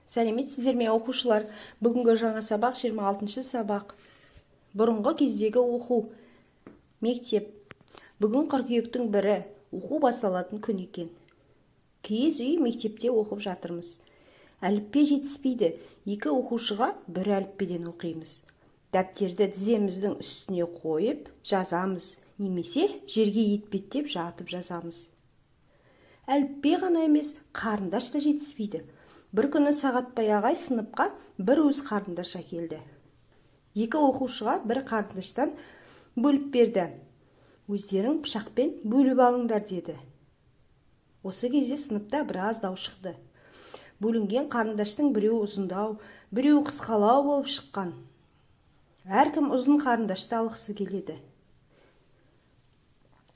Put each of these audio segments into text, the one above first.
Сәлеметсіздер ме оқушылар? Бүгінгі жаңа сабақ 26-шы сабақ. Бұрынғы кездегі оқу. Мектеп. Бүгін қыркүйектің 1-і, оқу басталатын күн екен. Киіз үй мектепте оқып жатырмыз. Әліппе жетіспейді. 2 оқушыға бір әліппеден оқимыз. Дәптерді тіземіздің үстіне қойып жазамыз, немесе жерге етпеттеп жатып жазамыз. Әліппе ғана емес, қарындаш та жетіспейді. Бір күні Сағатбай ағай сыныпқа бір уыс қарындаш әкелді. 2 оқушыға бір қарындаштан бөліп берді. Өздерің пышақпен бөліп алыңдар деді. Осы кезде сыныпта біраз дау шықты. Бөлінген қарындаштың біреуі ұзындау, біреуі қысқалау болып шыққан. Әркім ұзын қарындашты алғысы келеді.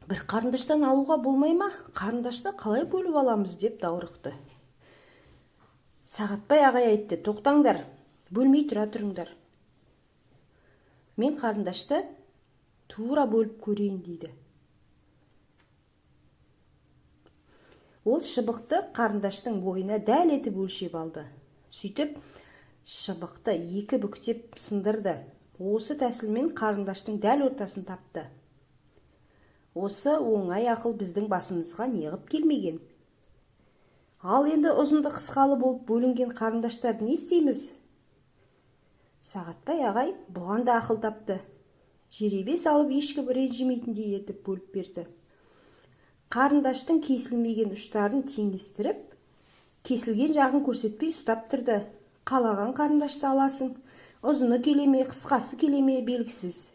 Бір қарындаштан алуға болмай ма? Қарындашты қалай бөліп аламыз деп даурықты. Сағатбай ағай айтты: тоқтаңдар, бөлмей тұра тұрыңдар. Мен қарындашты тура бөліп көрейін дейді. Ол шыбықты қарындаштың бойына дәл етіп өлшеп алды. Сөйтіп, шыбықты 2 бүктеп сындырды. Осы тәсілмен қарындаштың дәл ортасын тапты. Осы оңай ақыл біздің басымызға неғып келмеген. Ал енді ұзынды қысқалы болып бөлінген қарындаштарды не істейміз? Сағатбай ағай бұған да ақыл тапты. Жеребе салып ешкім ренжімейтіндей етіп бөліп берді. Қарындаштың кесілмеген ұштарын теңестіріп, кесілген жағын көрсетпей ұстап тұрды. Қалаған қарындашты аласың. Ұзыны келеме, қысқасы келеме белгісіз.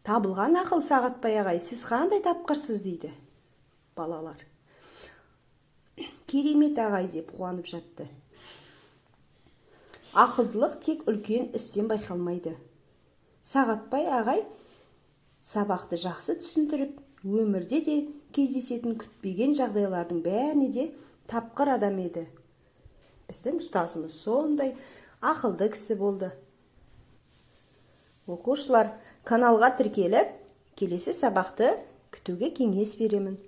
Табылған ақыл, Сағатбай ағай, сіз қандай тапқырсыз дейді. Балалар: керемет ағай деп қуанып жатты. Ақылдылық тек үлкен істен байқалмайды. Сағатбай ағай сабақты жақсы түсіндіріп, өмірде де кездесетін күтпеген жағдайлардың бәріне де тапқыр адам еді. Біздің ұстазымыз сондай ақылды кісі болды. Оқушылар, каналға тіркеліп, келесі сабақты күтуге кеңес беремін.